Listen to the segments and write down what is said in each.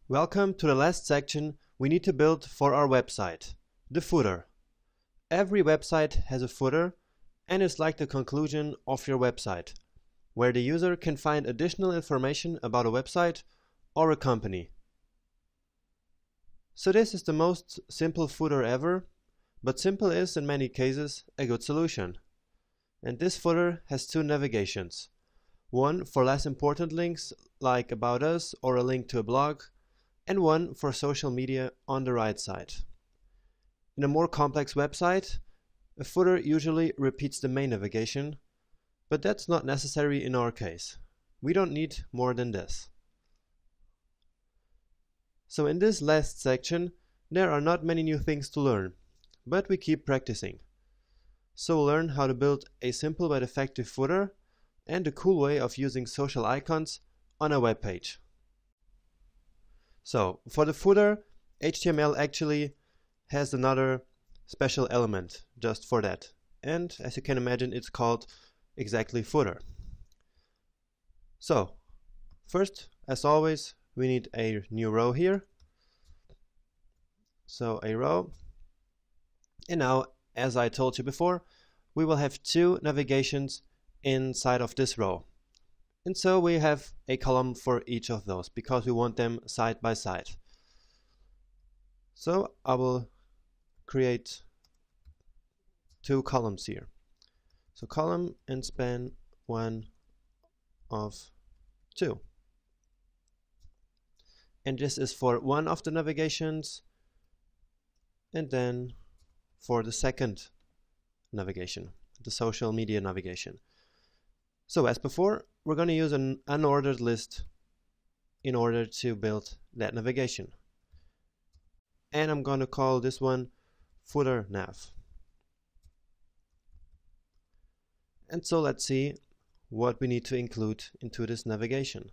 Welcome to the last section we need to build for our website, the footer. Every website has a footer and is like the conclusion of your website, where the user can find additional information about a website or a company. So this is the most simple footer ever, but simple is in many cases a good solution. And this footer has two navigations. One for less important links like About Us or a link to a blog, and one for social media on the right side. In a more complex website, a footer usually repeats the main navigation, but that's not necessary in our case. We don't need more than this. So in this last section, there are not many new things to learn, but we keep practicing. So we'll learn how to build a simple but effective footer and a cool way of using social icons on a web page. So for the footer, HTML actually has another special element just for that. And as you can imagine, it's called exactly footer. So first, as always, we need a new row here. So a row. And now, as I told you before, we will have two navigations inside of this row. And so we have a column for each of those because we want them side by side. So I will create two columns here. So column and span 1 of 2. And this is for one of the navigations, and then for the second navigation, the social media navigation. So as before, we're going to use an unordered list in order to build that navigation. And I'm going to call this one footer nav. And so let's see what we need to include into this navigation,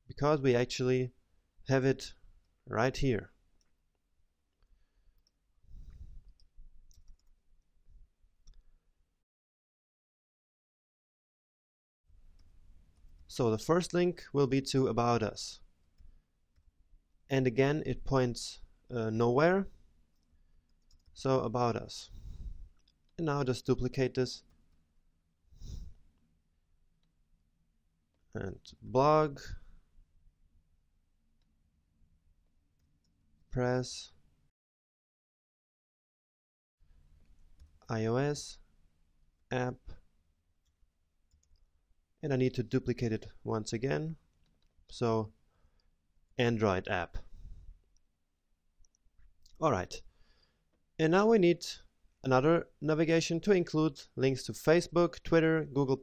because we actually have it right here. So the first link will be to About Us. And again, it points nowhere. So About Us. And now just duplicate this. And blog, press, iOS, app, and I need to duplicate it once again. So Android app. Alright. And now we need another navigation to include links to Facebook, Twitter, Google+,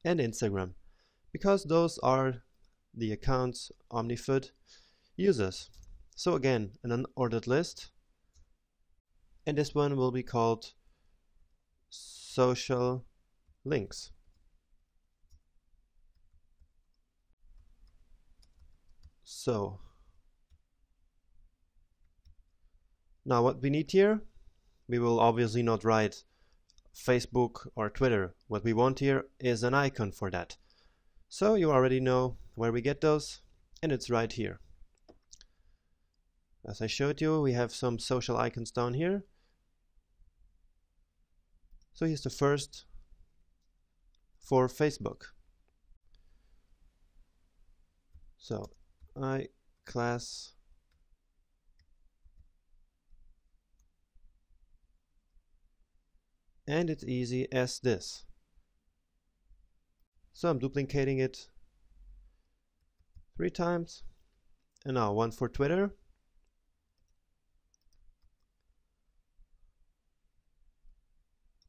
and Instagram, because those are the accounts OmniFood uses. So again, an unordered list, and this one will be called social links. So now what we need here, we will obviously not write Facebook or Twitter. What we want here is an icon for that. So you already know where we get those, and it's right here. As I showed you, we have some social icons down here. So here's the first for Facebook. So class and it's easy as this. So I'm duplicating it 3 times, and now one for Twitter.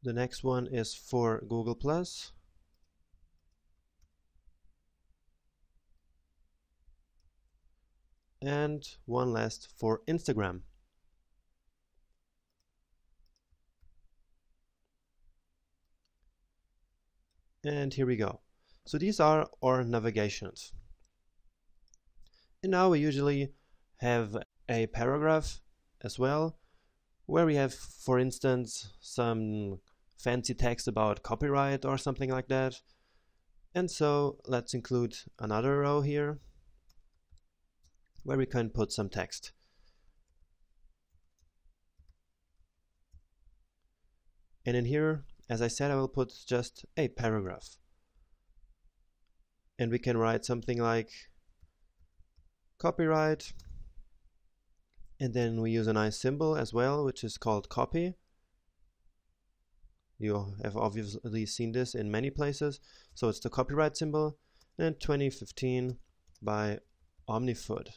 The next one is for Google+. And one last for Instagram. And here we go. So these are our navigations. And now we usually have a paragraph as well, where we have, for instance, some fancy text about copyright or something like that. And so let's include another row here. where we can put some text. And in here, as I said, I will put just a paragraph. And we can write something like copyright, and then we use a nice symbol as well, which is called copy. You have obviously seen this in many places. So it's the copyright symbol, and 2015 by OmniFood.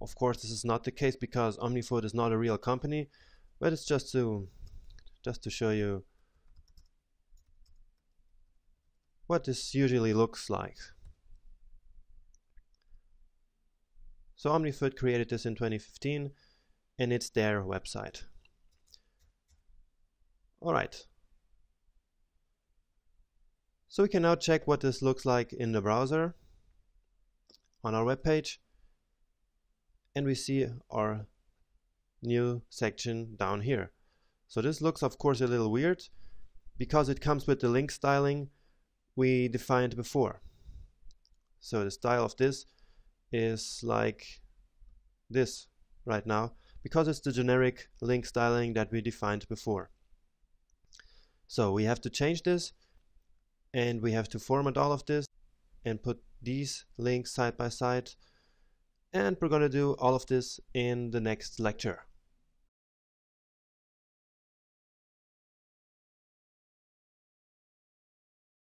Of course, this is not the case because OmniFood is not a real company, but it's just to show you what this usually looks like. So OmniFood created this in 2015, and it's their website. Alright. So we can now check what this looks like in the browser on our web page, and we see our new section down here. So this looks of course a little weird because it comes with the link styling we defined before. So the style of this is like this right now because it's the generic link styling that we defined before. So we have to change this, and we have to format all of this and put these links side by side, and we're going to do all of this in the next lecture.